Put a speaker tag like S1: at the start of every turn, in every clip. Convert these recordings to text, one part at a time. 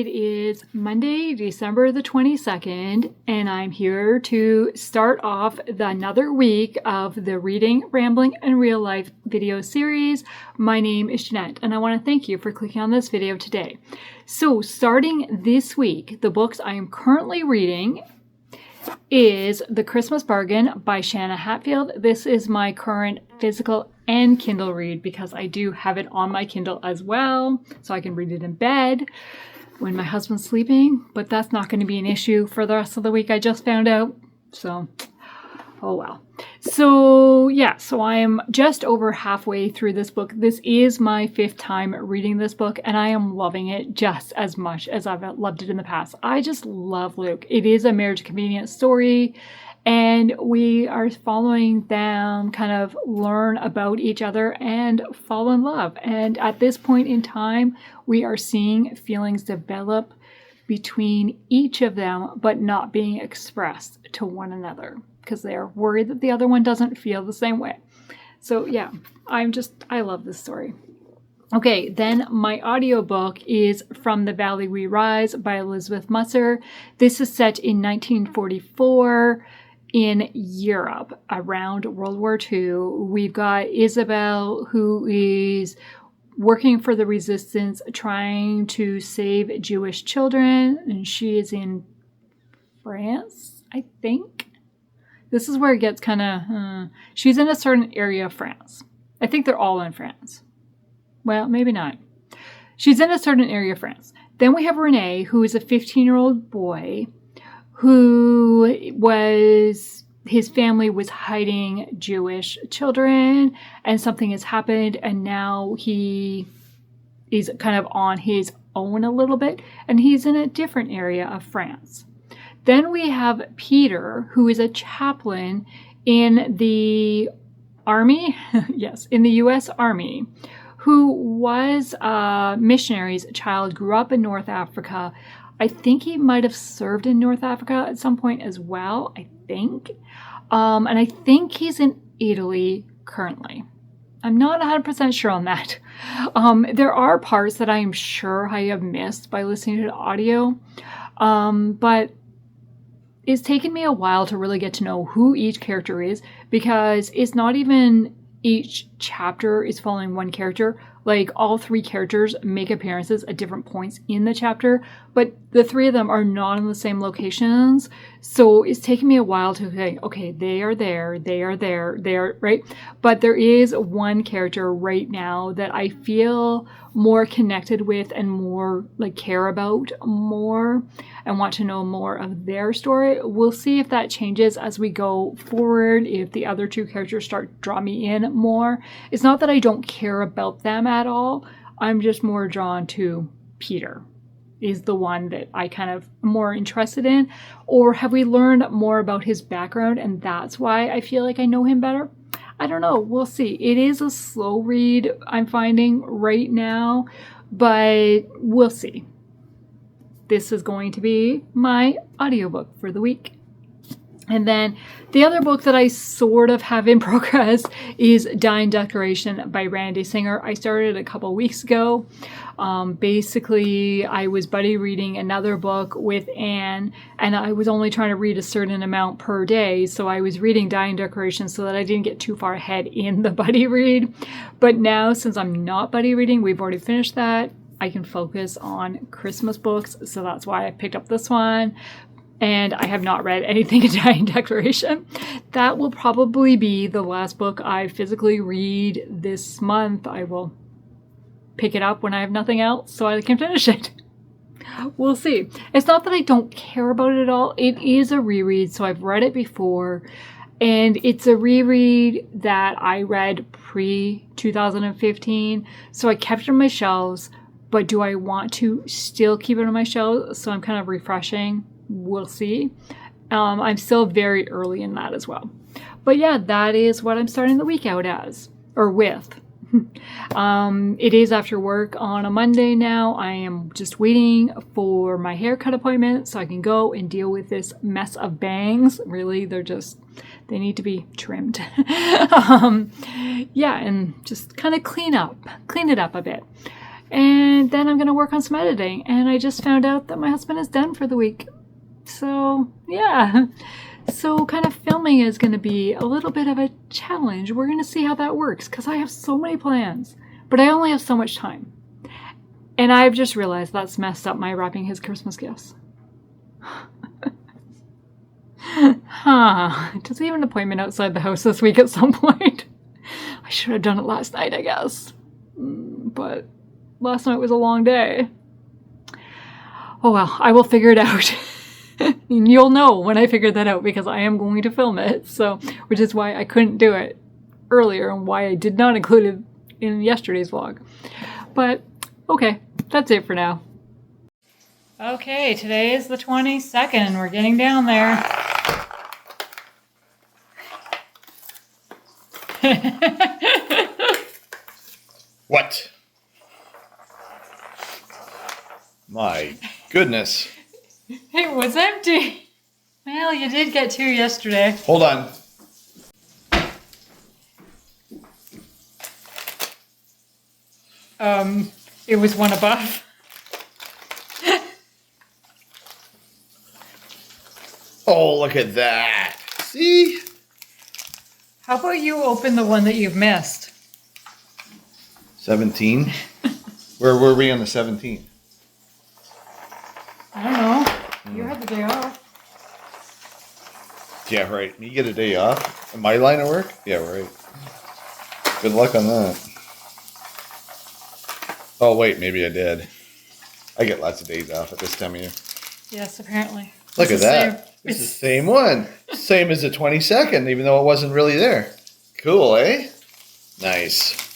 S1: It is Monday, December the 22nd, and I'm here to start off another week of the Reading, Rambling, and Real Life video series. My name is Shanna, and I want to thank you for clicking on this video today. So, starting this week, the books I am currently reading is The Christmas Bargain by Shanna Hatfield. This is my current physical and Kindle read because I do have it on my Kindle as well, so I can read it in bed when my husband's sleeping, but that's not going to be an issue for the rest of the week, I just found out. So, oh well. So I am just over halfway through this book. This is my 5th time reading this book, and I am loving it just as much as I've loved it in the past. I just love Luke. It is a marriage convenience story, and we are following them kind of learn about each other and fall in love. And at this point in time, we are seeing feelings develop between each of them, but not being expressed to one another because they are worried that the other one doesn't feel the same way. So yeah, I love this story. Okay, then my audiobook is From the Valley We Rise by Elizabeth Musser. This is set in 1944 in Europe around World War II. We've got Isabel, who is working for the resistance, trying to save Jewish children, and she is in France, I think. This is where it gets kind of, she's in a certain area of France. I think they're all in France. Well, maybe not. She's in a certain area of France. Then we have Renee, who is a 15-year-old boy his family was hiding Jewish children, and something has happened, and now he is kind of on his own a little bit, and he's in a different area of France. Then we have Peter, who is a chaplain in the army, yes, in the U.S. Army, who was a missionary's child, grew up in North Africa. I think he might have served in North Africa at some point as well, I think. And I think he's in Italy currently. I'm not 100% sure on that. There are parts that I am sure I have missed by listening to the audio. But it's taken me a while to really get to know who each character is, because it's not even each chapter is following one character. Like, all 3 characters make appearances at different points in the chapter, but the 3 of them are not in the same locations. So it's taken me a while to think, okay, they are there, right? But there is one character right now that I feel more connected with and more care about more and want to know more of their story. We'll see if that changes as we go forward, if the other 2 characters start to draw me in more. It's not that I don't care about them at all. I'm just more drawn to Peter is the one that I kind of more interested in. Or have we learned more about his background and that's why I feel like I know him better? I don't know. We'll see. It is a slow read I'm finding right now, but we'll see. This is going to be my audiobook for the week. And then the other book that I sort of have in progress is Dying Declaration by Randy Singer. I started a couple weeks ago. Basically, I was buddy reading another book with Anne, and I was only trying to read a certain amount per day. So I was reading Dying Declaration so that I didn't get too far ahead in the buddy read. But now, since I'm not buddy reading, we've already finished that. I can focus on Christmas books. So that's why I picked up this one. And I have not read anything in Dying Declaration. That will probably be the last book I physically read this month. I will pick it up when I have nothing else so I can finish it. We'll see. It's not that I don't care about it at all. It is a reread, so I've read it before. And it's a reread that I read pre-2015. So I kept it on my shelves. But do I want to still keep it on my shelves? So I'm kind of refreshing. We'll see. I'm still very early in that as well. But yeah, that is what I'm starting the week out as, or with. It is after work on a Monday now. I am just waiting for my haircut appointment so I can go and deal with this mess of bangs. Really, they need to be trimmed. Yeah, and just kind of clean it up a bit. And then I'm going to work on some editing. And I just found out that my husband is done for the week. So, yeah. So kind of filming is going to be a little bit of a challenge. We're going to see how that works because I have so many plans, but I only have so much time. And I've just realized that's messed up my wrapping his Christmas gifts. Does he have an appointment outside the house this week at some point? I should have done it last night, I guess. But last night was a long day. Oh well, I will figure it out. You'll know when I figure that out because I am going to film it. So, which is why I couldn't do it earlier and why I did not include it in yesterday's vlog. But okay, that's it for now. Okay, today is the 22nd. We're getting down there.
S2: What? My goodness.
S1: It was empty. Well, you did get 2 yesterday.
S2: Hold on.
S1: It was 1 above.
S2: Oh, look at that. See?
S1: How about you open the one that you've missed?
S2: 17? Where were we on the 17th?
S1: I don't know. You had the day off.
S2: Yeah, right. You get a day off? In my line of work? Yeah, right. Good luck on that. Oh, wait, maybe I did. I get lots of days off at this time of year.
S1: Yes, apparently.
S2: Look at that. It's the same one. Same as the 22nd, even though it wasn't really there. Cool, eh? Nice.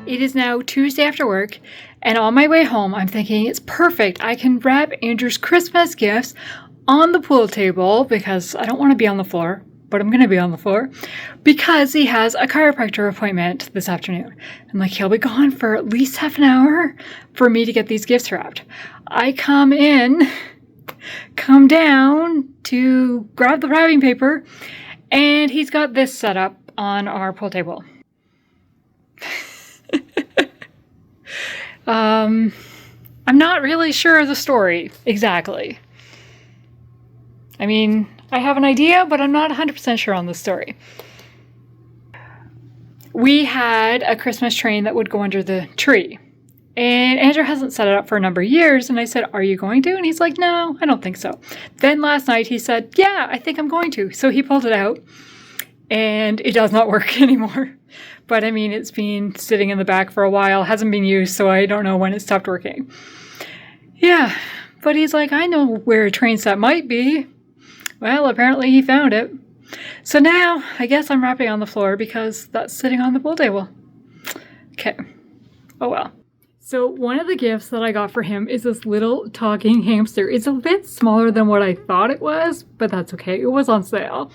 S1: It is now Tuesday after work, and on my way home, I'm thinking it's perfect. I can wrap Andrew's Christmas gifts on the pool table because I don't want to be on the floor, but I'm going to be on the floor because he has a chiropractor appointment this afternoon. And like, he'll be gone for at least half an hour for me to get these gifts wrapped. I come down to grab the wrapping paper, and he's got this set up on our pool table. I'm not really sure of the story exactly. I mean, I have an idea, but I'm not 100% sure on the story. We had a Christmas train that would go under the tree. And Andrew hasn't set it up for a number of years. And I said, are you going to? And he's like, no, I don't think so. Then last night he said, yeah, I think I'm going to. So he pulled it out. And it does not work anymore. But I mean, it's been sitting in the back for a while, hasn't been used, so I don't know when it stopped working. Yeah, but he's like, I know where a train set might be. Well, apparently he found it. So now, I guess I'm wrapping on the floor because that's sitting on the pool table. Okay. Oh well. So one of the gifts that I got for him is this little talking hamster. It's a bit smaller than what I thought it was, but that's okay. It was on sale.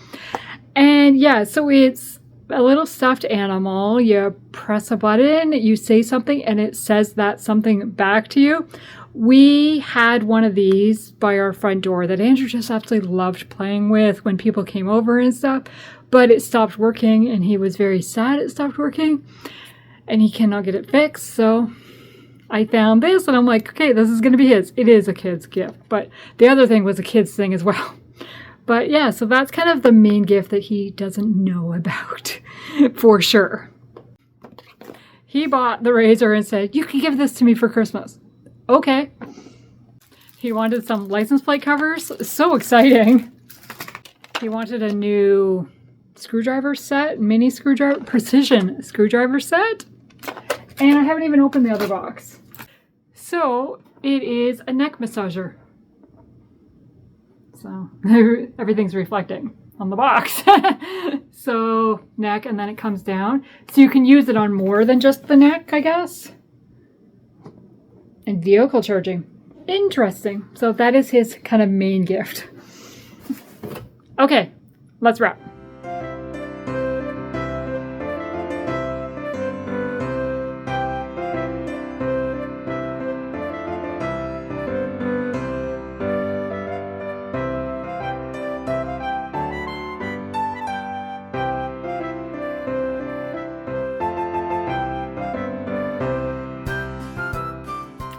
S1: And yeah, so it's a little stuffed animal. You press a button, you say something, and it says that something back to you. We had one of these by our front door that Andrew just absolutely loved playing with when people came over and stuff, but it stopped working, and he was very sad it stopped working, and he cannot get it fixed, so I found this, and I'm like, okay, this is going to be his. It is a kid's gift, but the other thing was a kid's thing as well. But yeah, so that's kind of the main gift that he doesn't know about, for sure. He bought the razor and said, you can give this to me for Christmas. Okay. He wanted some license plate covers. So exciting. He wanted a new screwdriver set, mini screwdriver, precision screwdriver set. And I haven't even opened the other box. So it is a neck massager. So everything's reflecting on the box. So neck, and then it comes down. So you can use it on more than just the neck, I guess. And vehicle charging. Interesting. So that is his kind of main gift. Okay, let's wrap.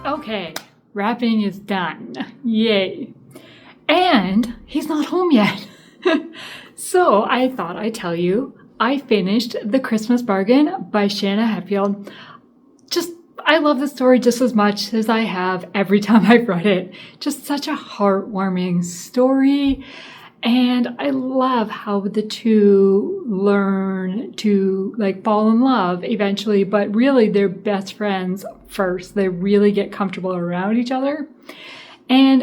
S1: Okay, wrapping is done. Yay. And he's not home yet. So I thought I'd tell you, I finished The Christmas Bargain by Shanna Hatfield. I love the story just as much as I have every time I've read it. Just such a heartwarming story. And I love how the two learn to fall in love eventually, but really they're best friends first. They really get comfortable around each other. And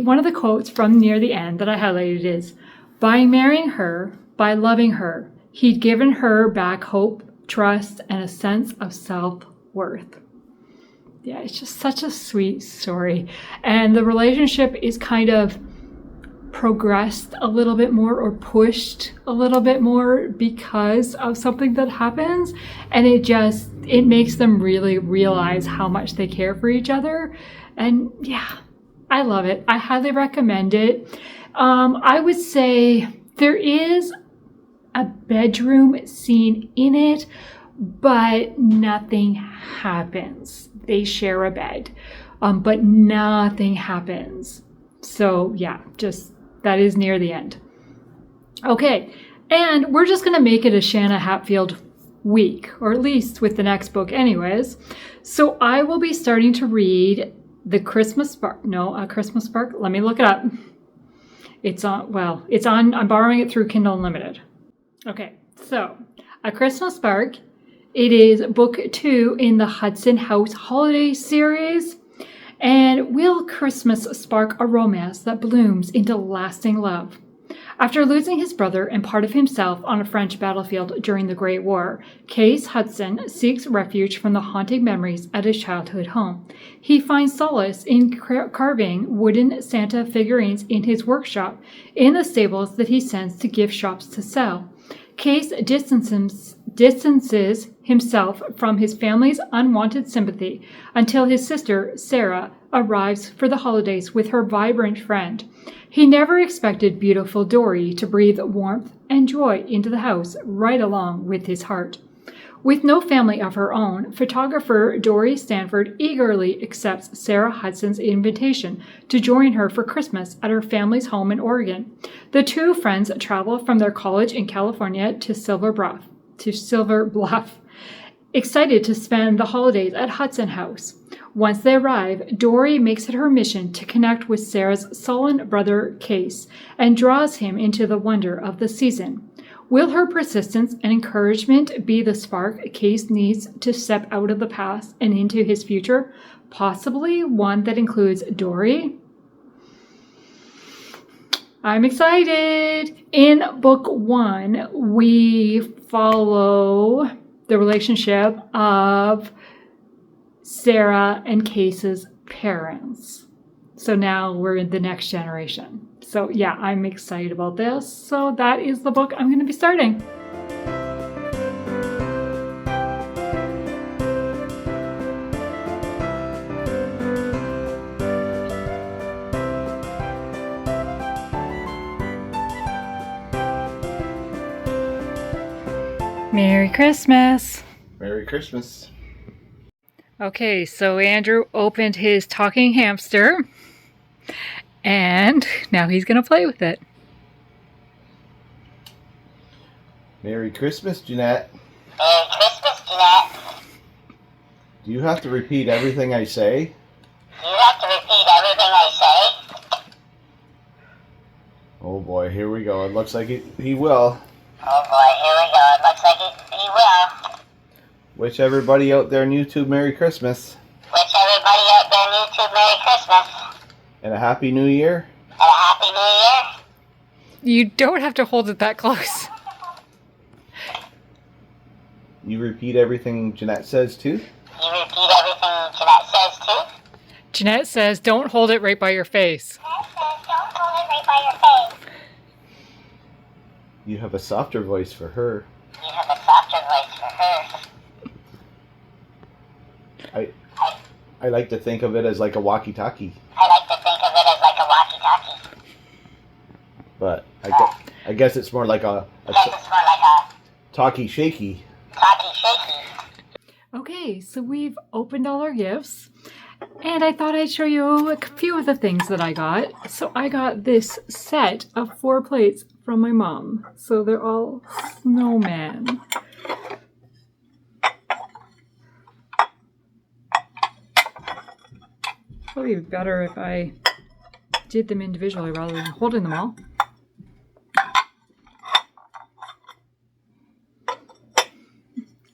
S1: one of the quotes from near the end that I highlighted is, by marrying her, by loving her, he'd given her back hope, trust, and a sense of self-worth. Yeah, it's just such a sweet story. And the relationship is kind of progressed a little bit more or pushed a little bit more because of something that happens, and it makes them really realize how much they care for each other. And yeah, I love it. I highly recommend it. I would say there is a bedroom scene in it, but nothing happens. They share a bed, but nothing happens. So yeah, that is near the end. Okay, and we're just going to make it a Shanna Hatfield week, or at least with the next book anyways. So I will be starting to read The Christmas Spark. No, A Christmas Spark. Let me look it up. I'm borrowing it through Kindle Unlimited. Okay, so A Christmas Spark. It is book 2 in the Hudson House Holiday series. And will Christmas spark a romance that blooms into lasting love? After losing his brother and part of himself on a French battlefield during the Great War, Case Hudson seeks refuge from the haunting memories at his childhood home. He finds solace in carving wooden Santa figurines in his workshop in the stables that he sends to gift shops to sell. Case distances himself from his family's unwanted sympathy until his sister, Sarah, arrives for the holidays with her vibrant friend. He never expected beautiful Dory to breathe warmth and joy into the house right along with his heart. With no family of her own, photographer Dory Stanford eagerly accepts Sarah Hudson's invitation to join her for Christmas at her family's home in Oregon. The two friends travel from their college in California to Silver Bluff, excited to spend the holidays at Hudson House. Once they arrive, Dory makes it her mission to connect with Sarah's sullen brother Case and draws him into the wonder of the season. Will her persistence and encouragement be the spark Case needs to step out of the past and into his future, possibly one that includes Dory? I'm excited! In book 1, we follow the relationship of Sarah and Case's parents. So now we're in the next generation. So yeah, I'm excited about this. So that is the book I'm going to be starting. Merry Christmas.
S2: Merry Christmas.
S1: Okay, so Andrew opened his talking hamster, and now he's going to play with it.
S2: Merry Christmas, Jeanette.
S3: Merry Christmas, Jeanette.
S2: Do you have to repeat everything I say?
S3: Do you have to repeat everything I say?
S2: Oh boy, here we go. It looks like he will.
S3: Oh boy, here we go. It looks like he will.
S2: Wish everybody out there on YouTube Merry Christmas.
S3: Wish everybody out there
S2: And a Happy New Year.
S3: And a Happy New Year.
S1: You don't have to hold it that close.
S2: You repeat everything Jeanette says too?
S3: You repeat everything Jeanette says too?
S1: Jeanette says, don't hold it right by your face.
S3: Jeanette says, don't hold it right by your face.
S2: You have a softer voice for her.
S3: You have a softer voice for her.
S2: I like to think of it as like a walkie-talkie.
S3: I like to think of it as like a walkie-talkie.
S2: But I guess it's more like a
S3: I guess it's more like a
S2: talkie-shaky.
S3: talkie-shaky.
S1: Okay, so we've opened all our gifts. And I thought I'd show you a few of the things that I got. So I got this set of 4 plates from my mom. So they're all snowmen. Probably better if I did them individually rather than holding them all.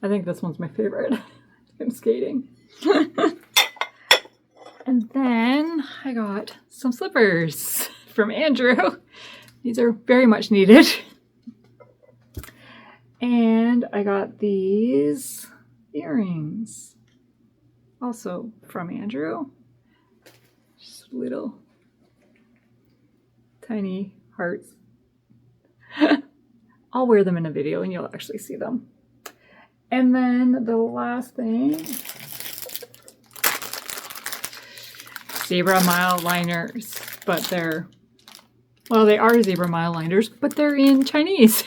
S1: I think this one's my favorite. I'm skating. And then I got some slippers from Andrew. These are very much needed. And I got these earrings, also from Andrew. Just little tiny hearts. I'll wear them in a video and you'll actually see them. And then the last thing, zebra mile liners, but they are zebra mile liners, but they're in Chinese,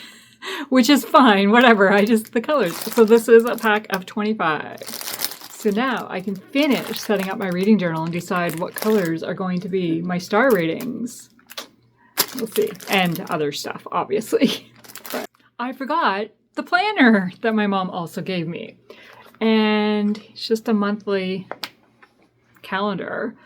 S1: which is fine, whatever, the colors. So this is a pack of 25. So now I can finish setting up my reading journal and decide what colors are going to be my star ratings. We'll see. And other stuff, obviously. But I forgot the planner that my mom also gave me. And it's just a monthly calendar.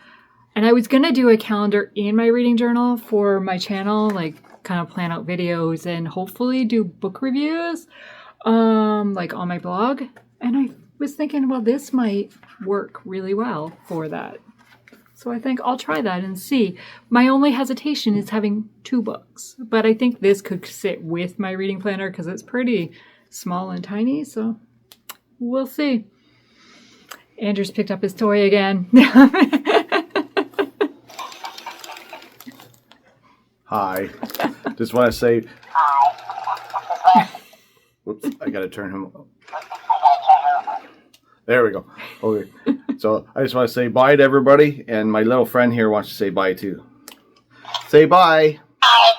S1: And I was going to do a calendar in my reading journal for my channel, like kind of plan out videos and hopefully do book reviews, like on my blog. And I was thinking, well, this might work really well for that. So I think I'll try that and see. My only hesitation is having 2 books, but I think this could sit with my reading planner because it's pretty small and tiny, so we'll see. Andrew's picked up his toy again.
S2: Hi. Just want to say... Whoops, I got to turn him... There we go. Okay. So I just want to say bye to everybody, and my little friend here wants to say bye too. Say bye.
S3: Bye.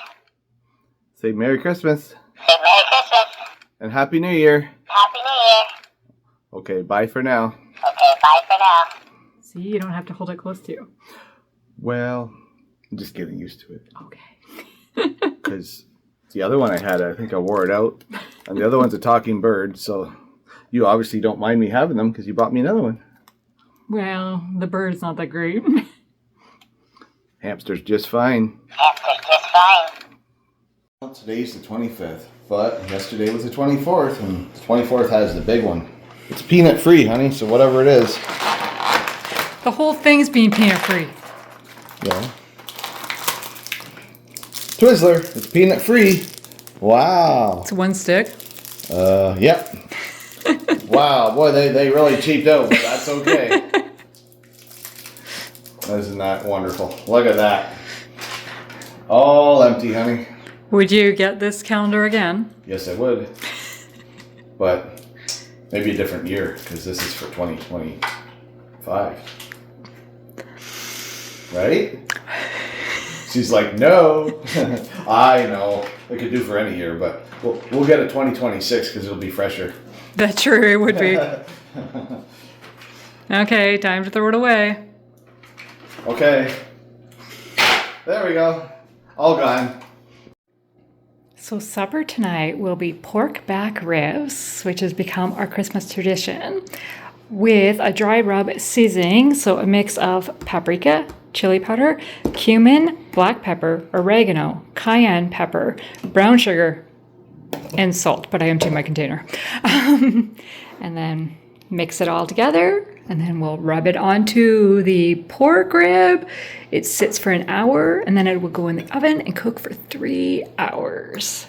S2: Say Merry Christmas.
S3: Say Merry Christmas.
S2: And Happy New Year.
S3: Happy New Year.
S2: Okay, bye for now.
S3: Okay, bye for now.
S1: See, you don't have to hold it close to you.
S2: Well, I'm just getting used to it.
S1: Okay.
S2: Because the other one I had, I think I wore it out. And the other one's a talking bird, so you obviously don't mind me having them because you bought me another one.
S1: Well, the bird's not that great.
S2: Hamster's just fine.
S3: Hamster's just fine.
S2: Well, today's the 25th, but yesterday was the 24th, and the 24th has the big one. It's peanut free, honey, so whatever it is.
S1: The whole thing's being peanut free.
S2: Yeah. Twizzler, it's peanut free. Wow.
S1: It's 1 stick.
S2: Yep. Wow, boy, they really cheaped out, but that's okay. Isn't that wonderful? Look at that. All empty, honey.
S1: Would you get this calendar again?
S2: Yes, I would. But maybe a different year, because this is for 2025. Right? She's like, no. I know. I could do for any year, but we'll get a 2026 because it'll be fresher.
S1: That's true, it would be. Okay, time to throw it away.
S2: Okay. There we go. All gone.
S1: So supper tonight will be pork back ribs, which has become our Christmas tradition, with a dry rub seasoning, so a mix of paprika, chili powder, cumin, black pepper, oregano, cayenne pepper, brown sugar, and salt, but I emptied my container. And then mix it all together And then we'll rub it onto the pork rib. It sits for an hour, and then it will go in the oven and cook for 3 hours.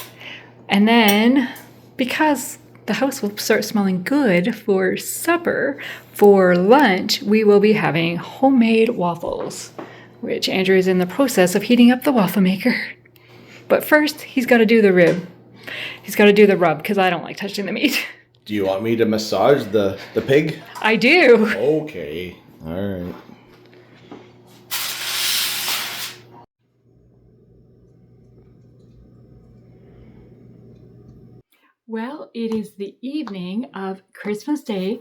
S1: And then, because the house will start smelling good for supper, for lunch, we will be having homemade waffles, which Andrew is in the process of heating up the waffle maker. But first, he's got to do the rib. He's got to do the rub, because I don't like touching the meat.
S2: Do you want me to massage the pig?
S1: I do.
S2: Okay. All right.
S1: Well, it is the evening of Christmas Day,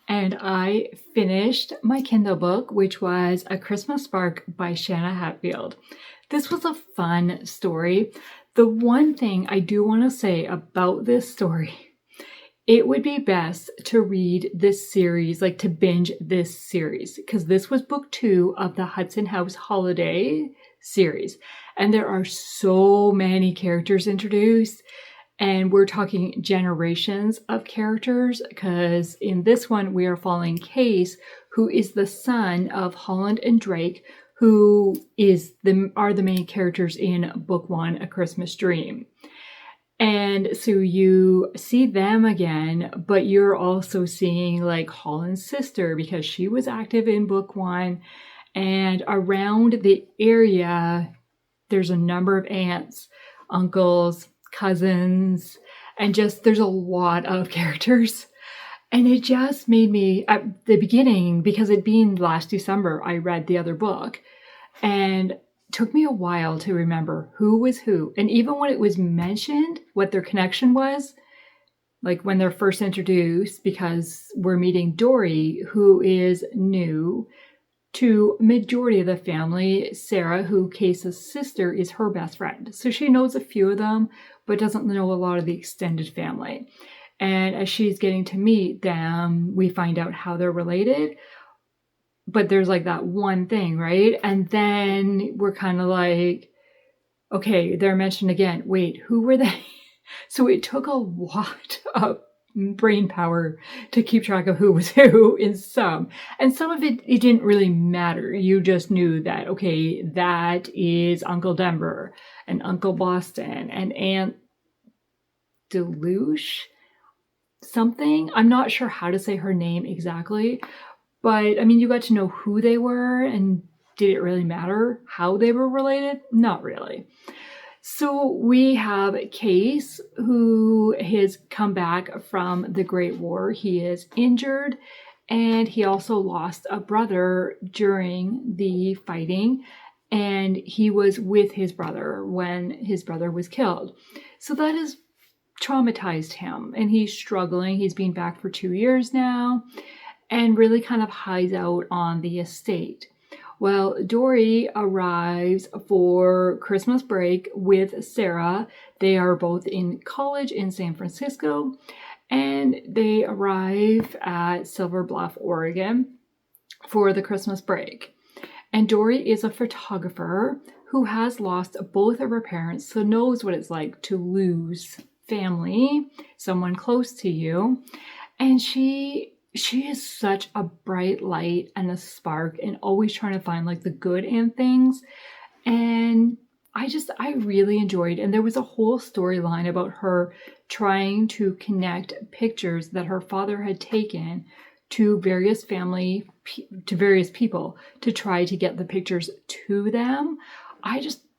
S1: and I finished my Kindle book, which was A Christmas Spark by Shanna Hatfield. This was a fun story. The one thing I do want to say about this story, it would be best to read this series, like to binge this series, because this was book 2 of the Hudson House Holiday series. And there are so many characters introduced, and we're talking generations of characters, because in this one we are following Case, who is the son of Holland and Drake, who are the main characters in book 1, A Christmas Dream. And so you see them again, but you're also seeing like Holland's sister, because she was active in book 1. And around the area, there's a number of aunts, uncles, cousins, and just there's a lot of characters. And it just made me, at the beginning, because it being last December, I read the other book, and took me a while to remember who was who. And even when it was mentioned, what their connection was, like when they're first introduced, because we're meeting Dory, who is new to majority of the family. Sarah, who Case's sister, is her best friend. So she knows a few of them, but doesn't know a lot of the extended family. And as she's getting to meet them, we find out how they're related. But there's like that one thing, right? And then we're kind of like, okay, they're mentioned again. Wait, who were they? So it took a lot of brain power to keep track of who was who in some. And some of it didn't really matter. You just knew that, okay, that is Uncle Denver and Uncle Boston and Aunt Deluge something. I'm not sure how to say her name exactly. But, I mean, you got to know who they were, and did it really matter how they were related? Not really. So we have Case, who has come back from the Great War. He is injured, and he also lost a brother during the fighting, and he was with his brother when his brother was killed. So that has traumatized him, and he's struggling. He's been back for 2 years now, and really kind of hides out on the estate. Well, Dory arrives for Christmas break with Sarah. They are both in college in San Francisco, and they arrive at Silver Bluff, Oregon for the Christmas break. And Dory is a photographer who has lost both of her parents, so knows what it's like to lose family, someone close to you. And she is such a bright light and a spark, and always trying to find like the good in things. And I really enjoyed, and there was a whole storyline about her trying to connect pictures that her father had taken to various people to try to get the pictures to them.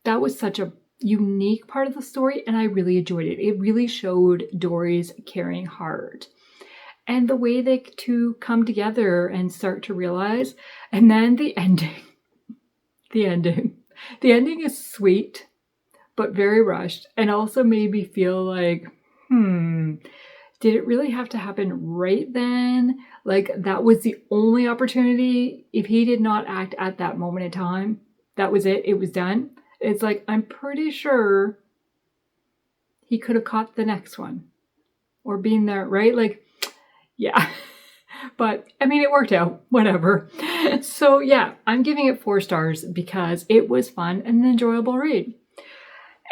S1: That was such a unique part of the story, and I really enjoyed it. It really showed Dory's caring heart. And the way they two come together and start to realize. And then the ending. The ending is sweet, but very rushed. And also made me feel like, did it really have to happen right then? Like that was the only opportunity. If he did not act at that moment in time, that was it. It was done. It's like, I'm pretty sure he could have caught the next one. Or been there, right? Like, yeah, but I mean, it worked out, whatever. So yeah, I'm giving it 4 stars because it was fun and an enjoyable read.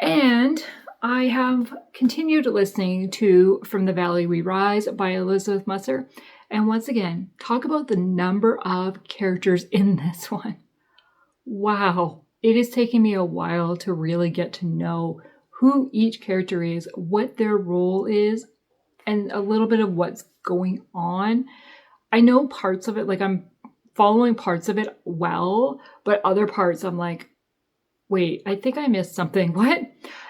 S1: And I have continued listening to From the Valley We Rise by Elizabeth Musser. And once again, talk about the number of characters in this one. Wow. It is taking me a while to really get to know who each character is, what their role is, and a little bit of what's going on. I know parts of it, like I'm following parts of it well, but other parts I'm like, wait, I think I missed something. What?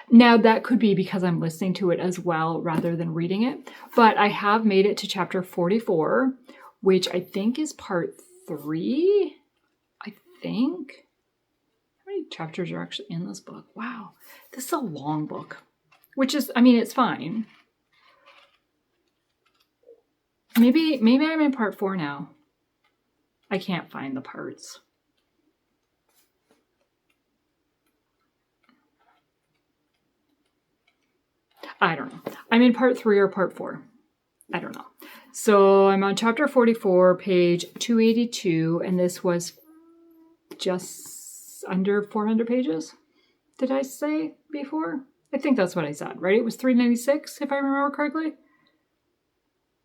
S1: Now that could be because I'm listening to it as well rather than reading it. But I have made it to chapter 44, which I think is part 3. I think. How many chapters are actually in this book? Wow. This is a long book, which is, I mean, it's fine. Maybe I'm in part 4 now. I can't find the parts. I don't know. I'm in part 3 or part 4. I don't know. So I'm on chapter 44, page 282, and this was just under 400 pages. Did I say before? I think that's what I said, right? It was 396, if I remember correctly.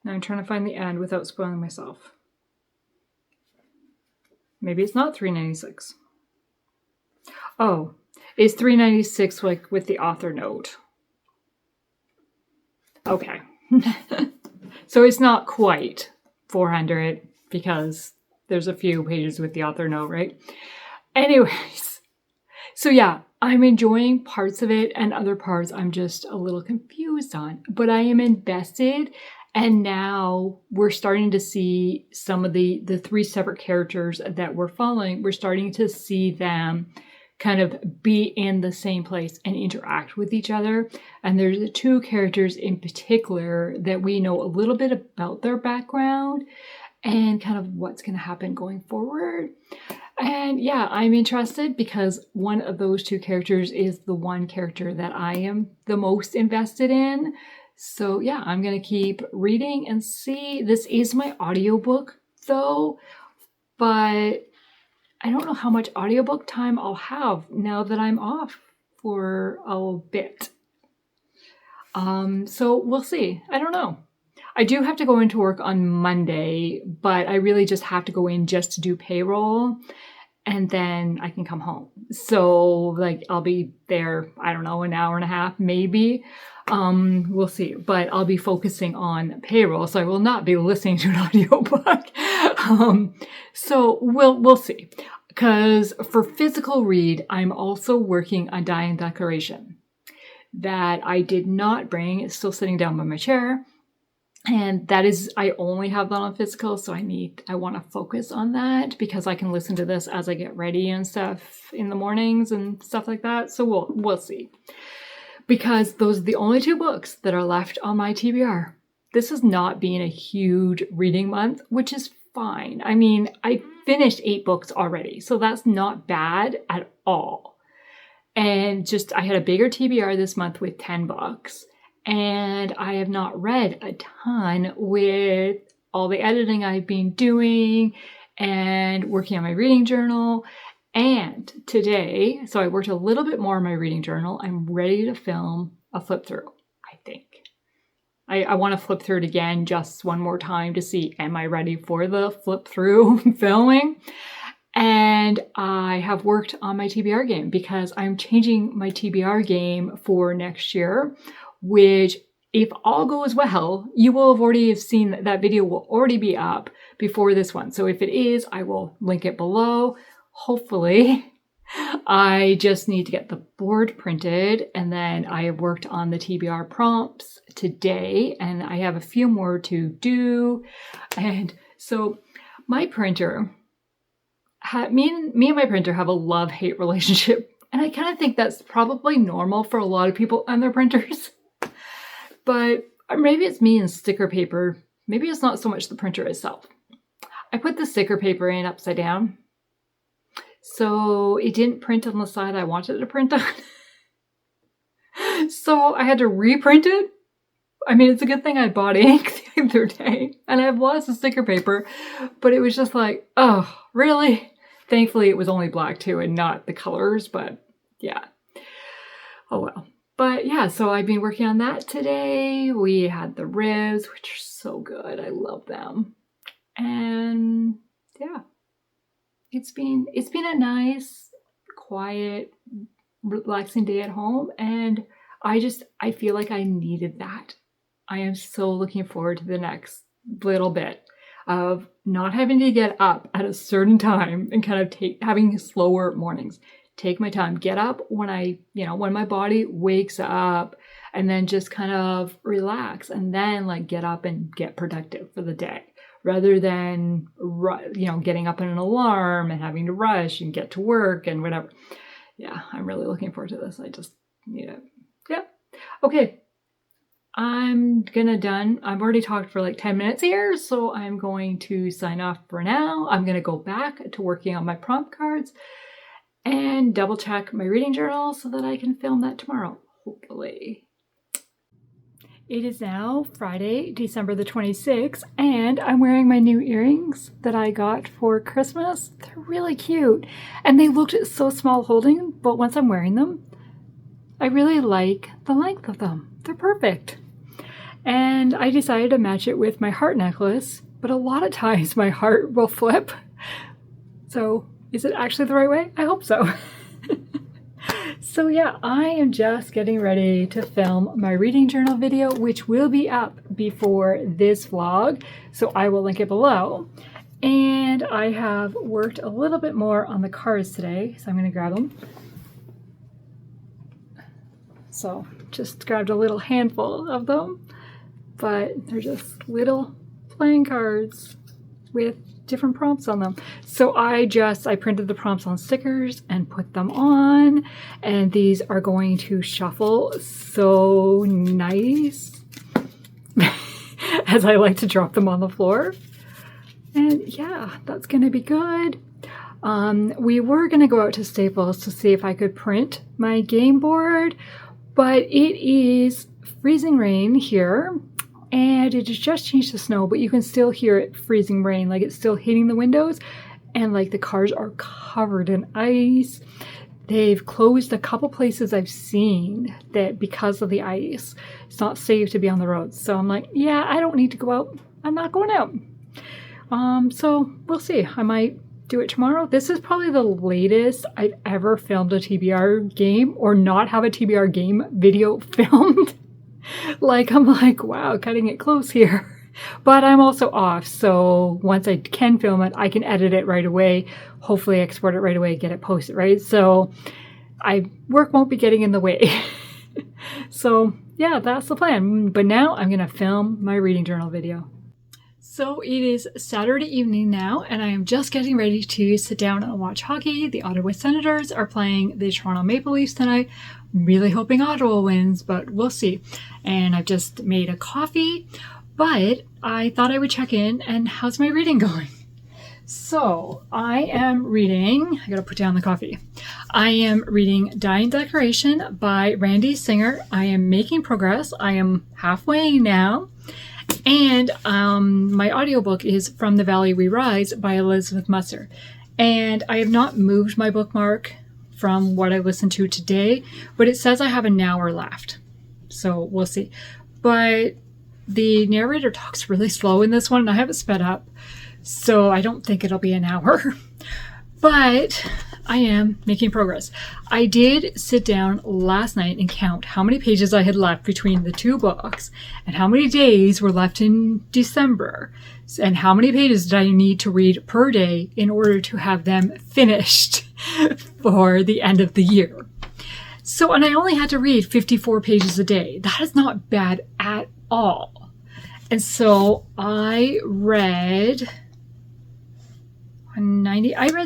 S1: Now I'm trying to find the end without spoiling myself. Maybe it's not 396. Oh, it's 396 like with the author note. Okay. So it's not quite 400 because there's a few pages with the author note, right? Anyways, so yeah, I'm enjoying parts of it and other parts I'm just a little confused on, but I am invested. And now we're starting to see some of the 3 separate characters that we're following. We're starting to see them kind of be in the same place and interact with each other. And there's 2 characters in particular that we know a little bit about their background and kind of what's going to happen going forward. And yeah, I'm interested because one of those 2 characters is the one character that I am the most invested in. So yeah, I'm going to keep reading and see. This is my audiobook though, but I don't know how much audiobook time I'll have now that I'm off for a bit. So we'll see. I don't know. I do have to go into work on Monday, but I really just have to go in just to do payroll and then I can come home. So like I'll be there, I don't know, an hour and a half maybe. We'll see, but I'll be focusing on payroll, so I will not be listening to an audiobook. So we'll see. Because for physical read, I'm also working on Dying Declaration that I did not bring. It's still sitting down by my chair. And that is, I only have that on physical, so I want to focus on that because I can listen to this as I get ready and stuff in the mornings and stuff like that. So we'll see. Because those are the only 2 books that are left on my TBR. This has not been a huge reading month, which is fine. I mean, I finished 8 books already, so that's not bad at all. And just, I had a bigger TBR this month with 10 books, and I have not read a ton with all the editing I've been doing and working on my reading journal. And today, so I worked a little bit more on my reading journal. I'm ready to film a flip through, I think. I want to flip through it again just one more time to see, am I ready for the flip through filming? And I have worked on my TBR game because I'm changing my TBR game for next year, which if all goes well, you will have already seen that video will already be up before this one. So if it is, I will link it below. Hopefully. I just need to get the board printed, and then I have worked on the TBR prompts today, and I have a few more to do. And so my printer, me and my printer have a love-hate relationship, and I kind of think that's probably normal for a lot of people and their printers. But maybe it's me and sticker paper. Maybe it's not so much the printer itself. I put the sticker paper in upside down, so it didn't print on the side I wanted it to print on. So I had to reprint it. I mean, it's a good thing I bought ink the other day, and I have lots of sticker paper, but it was just like, oh, really? Thankfully, it was only black too and not the colors, but yeah. Oh well. But yeah, so I've been working on that today. We had the ribs, which are so good. I love them. And yeah, it's been a nice, quiet, relaxing day at home, and I feel like I needed that. I am so looking forward to the next little bit of not having to get up at a certain time and kind of having slower mornings. Take my time, get up when when my body wakes up, and then just kind of relax, and then like get up and get productive for the day, rather than getting up in an alarm and having to rush and get to work and whatever. Yeah, I'm really looking forward to this. I just need it. Yeah. Okay. I'm done. I've already talked for like 10 minutes here, so I'm going to sign off for now. I'm going to go back to working on my prompt cards and double check my reading journal so that I can film that tomorrow, hopefully. It is now Friday, December the 26th, and I'm wearing my new earrings that I got for Christmas. They're really cute, and they looked so small holding, but once I'm wearing them, I really like the length of them. They're perfect. And I decided to match it with my heart necklace, but a lot of times my heart will flip. So is it actually the right way? I hope so. So yeah, I am just getting ready to film my reading journal video, which will be up before this vlog, so I will link it below. And I have worked a little bit more on the cards today, so I'm going to grab them. So just grabbed a little handful of them, but they're just little playing cards with different prompts on them. So I printed the prompts on stickers and put them on, and these are going to shuffle so nice as I like to drop them on the floor. And yeah, that's gonna be good. We were gonna go out to Staples to see if I could print my game board, but it is freezing rain here, and it has just changed to snow, but you can still hear it freezing rain, like it's still hitting the windows, and like the cars are covered in ice. They've closed a couple places I've seen that because of the ice, it's not safe to be on the roads. So I'm like, yeah, I don't need to go out. I'm not going out. So we'll see. I might do it tomorrow. This is probably the latest I've ever filmed a TBR game, or not have a TBR game video filmed. Like, I'm like, wow, cutting it close here. But I'm also off, so once I can film it, I can edit it right away, hopefully export it right away, get it posted, right? So work won't be getting in the way. So yeah, that's the plan. But now I'm gonna film my reading journal video. So it is Saturday evening now, and I am just getting ready to sit down and watch hockey. The Ottawa Senators are playing the Toronto Maple Leafs tonight. I'm really hoping Ottawa wins, but we'll see. And I've just made a coffee, but I thought I would check in, and how's my reading going? So I am reading, I gotta put down the coffee. I am reading Dying Declaration by Randy Singer. I am making progress. I am halfway now. And my audiobook is From the Valley We Rise by Elizabeth Musser. And I have not moved my bookmark from what I listened to today, but it says I have an hour left. So we'll see. But the narrator talks really slow in this one, and I have it sped up, so I don't think it'll be an hour. But I am making progress. I did sit down last night and count how many pages I had left between the two books, and how many days were left in December, and how many pages did I need to read per day in order to have them finished for the end of the year. So, and I only had to read 54 pages a day. That is not bad at all. And so I read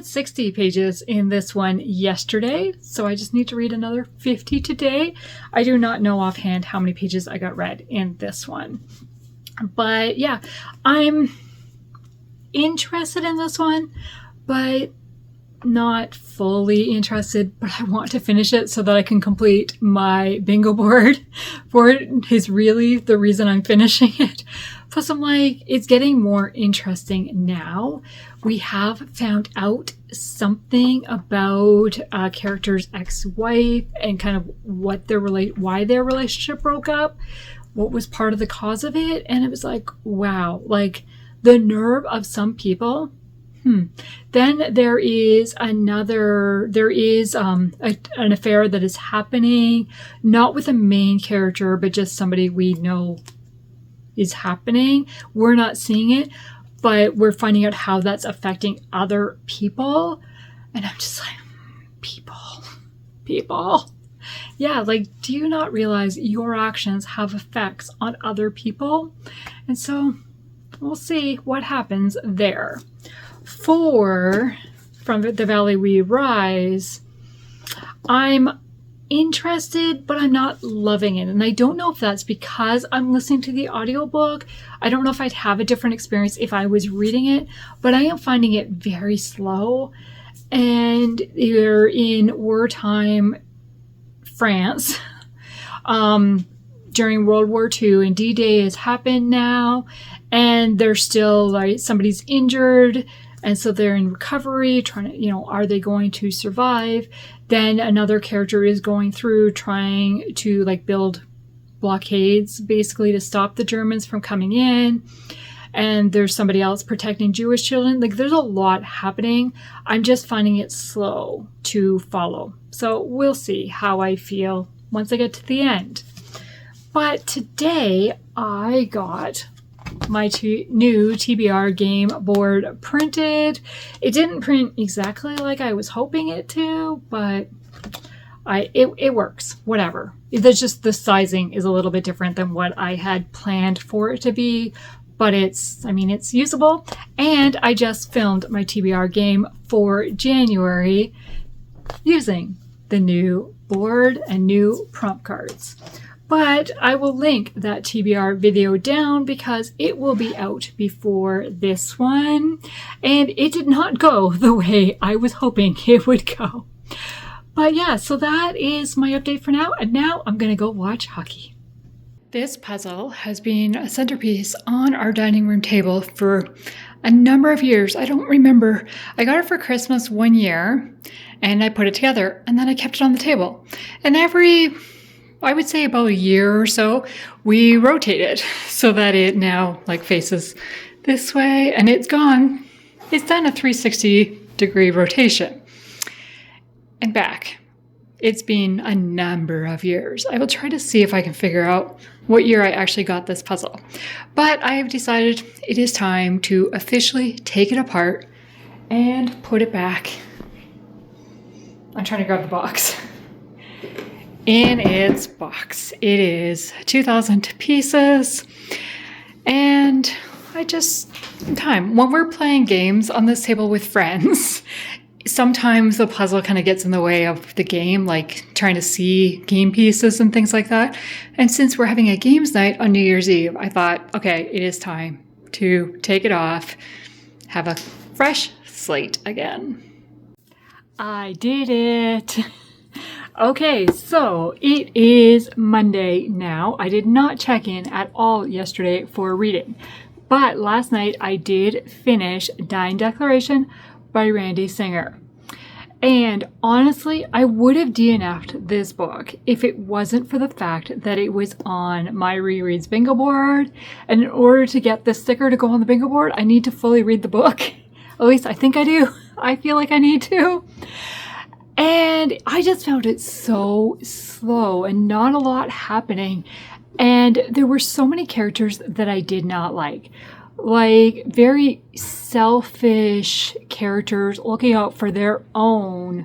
S1: 60 pages in this one yesterday, so I just need to read another 50 today. I do not know offhand how many pages I got read in this one. But yeah, I'm interested in this one, but not fully interested, but I want to finish it so that I can complete my bingo board for it is really the reason I'm finishing it. Plus I'm like, it's getting more interesting now. We have found out something about a character's ex-wife and kind of why their relationship broke up, what was part of the cause of it, and it was like, wow, like the nerve of some people. Then there is an affair that is happening, not with a main character, but just somebody we know is happening. We're not seeing it, but we're finding out how that's affecting other people. And I'm just like, people. Yeah, like, do you not realize your actions have effects on other people? And so we'll see what happens there. From the Valley We Rise, I'm interested, but I'm not loving it. And I don't know if that's because I'm listening to the audiobook. I don't know if I'd have a different experience if I was reading it, but I am finding it very slow. And they're in wartime France during World War II, and D-Day has happened now, and they're still like, somebody's injured, and so they're in recovery, trying to, are they going to survive? Then another character is going through trying to like build blockades basically to stop the Germans from coming in. And there's somebody else protecting Jewish children. Like, there's a lot happening. I'm just finding it slow to follow. So we'll see how I feel once I get to the end. But today I got my new TBR game board printed. It didn't print exactly like I was hoping it to, but it works, whatever. There's just the sizing is a little bit different than what I had planned for it to be, but it's usable. And I just filmed my TBR game for January using the new board and new prompt cards. But I will link that TBR video down because it will be out before this one. And it did not go the way I was hoping it would go. But yeah, so that is my update for now. And now I'm going to go watch hockey. This puzzle has been a centerpiece on our dining room table for a number of years. I don't remember. I got it for Christmas one year and I put it together and then I kept it on the table. And I would say about a year or so, we rotate it so that it now like faces this way, and it's done a 360-degree rotation and back. It's been a number of years. I will try to see if I can figure out what year I actually got this puzzle. But I have decided it is time to officially take it apart and put it back. I'm trying to grab the box. In its box. It is 2,000 pieces. And when we're playing games on this table with friends, sometimes the puzzle kind of gets in the way of the game, like trying to see game pieces and things like that. And since we're having a games night on New Year's Eve, I thought, okay, it is time to take it off, have a fresh slate again. I did it. Okay, so it is Monday now. I did not check in at all yesterday for reading, but last night I did finish Dying Declaration by Randy Singer. And honestly, I would have DNF'd this book if it wasn't for the fact that it was on my rereads bingo board. And in order to get the sticker to go on the bingo board, I need to fully read the book. At least I think I do. I feel like I need to. And I just found it so slow and not a lot happening. And there were so many characters that I did not like. Like very selfish characters looking out for their own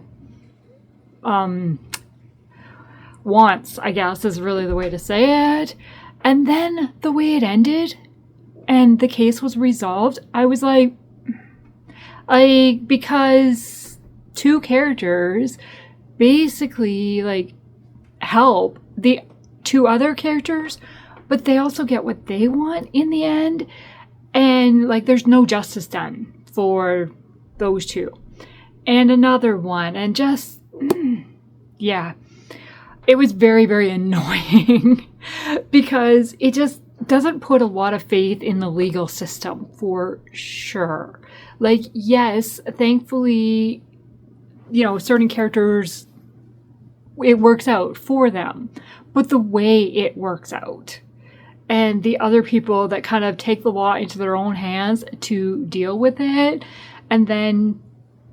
S1: wants, I guess is really the way to say it. And then the way it ended and the case was resolved, I was like because two characters basically like help the two other characters, but they also get what they want in the end. And like there's no justice done for those two. And another one, and just yeah. It was very, very annoying because it just doesn't put a lot of faith in the legal system for sure. Like, yes, thankfully, certain characters, it works out for them, but the way it works out. and the other people that kind of take the law into their own hands to deal with it and then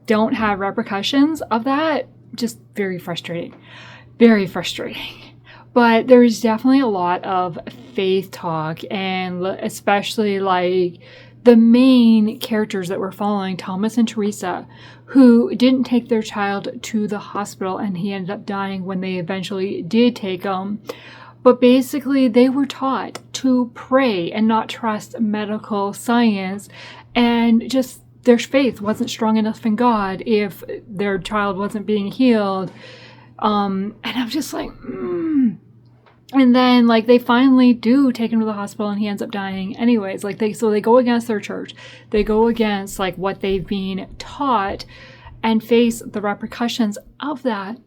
S1: don't have repercussions of that. Just very frustrating. Very frustrating. But there's definitely a lot of faith talk, and especially like the main characters that we're following, Thomas and Teresa, who didn't take their child to the hospital and he ended up dying when they eventually did take him. But basically they were taught to pray and not trust medical science, and just their faith wasn't strong enough in God if their child wasn't being healed. And I'm just like, And then, like, they finally do take him to the hospital and he ends up dying anyways. Like, they go against their church. They go against, like, what they've been taught and face the repercussions of that.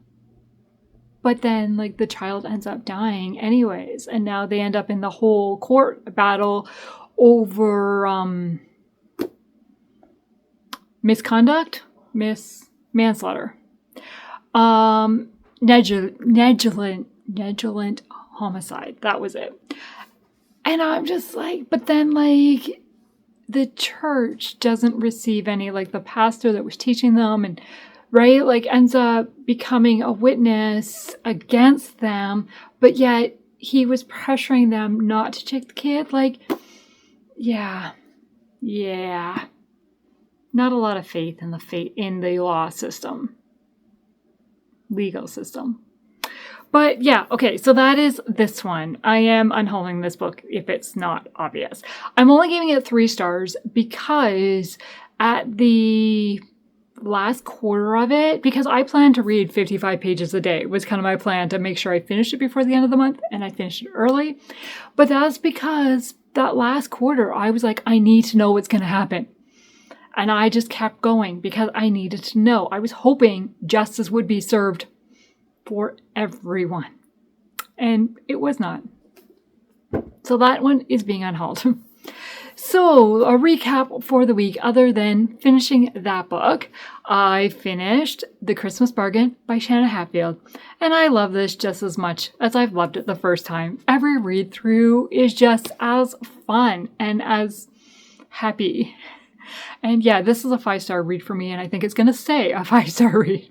S1: But then, like, the child ends up dying anyways. And now they end up in the whole court battle over misconduct? Manslaughter. Negligent homicide. That was it. And I'm just like, but then, like, the church doesn't receive any, like, the pastor that was teaching them and, right, like, ends up becoming a witness against them, but yet he was pressuring them not to take the kid. Like, yeah. Not a lot of faith in the law system. Legal system. But yeah, okay, so that is this one. I am unhauling this book if it's not obvious. I'm only giving it 3 stars because at the last quarter of it, because I plan to read 55 pages a day, was kind of my plan to make sure I finished it before the end of the month, and I finished it early. But that's because that last quarter, I was like, I need to know what's going to happen. And I just kept going because I needed to know. I was hoping justice would be served for everyone. And it was not. So that one is being unhauled. So a recap for the week, other than finishing that book, I finished The Christmas Bargain by Shanna Hatfield. And I love this just as much as I've loved it the first time. Every read through is just as fun and as happy. And yeah, this is a 5-star read for me, and I think it's going to stay a 5-star read.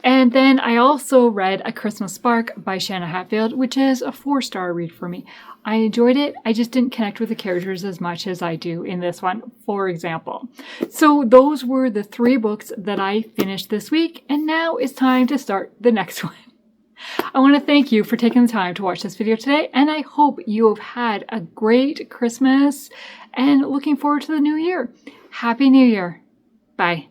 S1: And then I also read A Christmas Spark by Shanna Hatfield, which is a 4-star read for me. I enjoyed it. I just didn't connect with the characters as much as I do in this one, for example. So those were the 3 books that I finished this week, and now it's time to start the next one. I want to thank you for taking the time to watch this video today, and I hope you have had a great Christmas and looking forward to the new year. Happy New Year. Bye.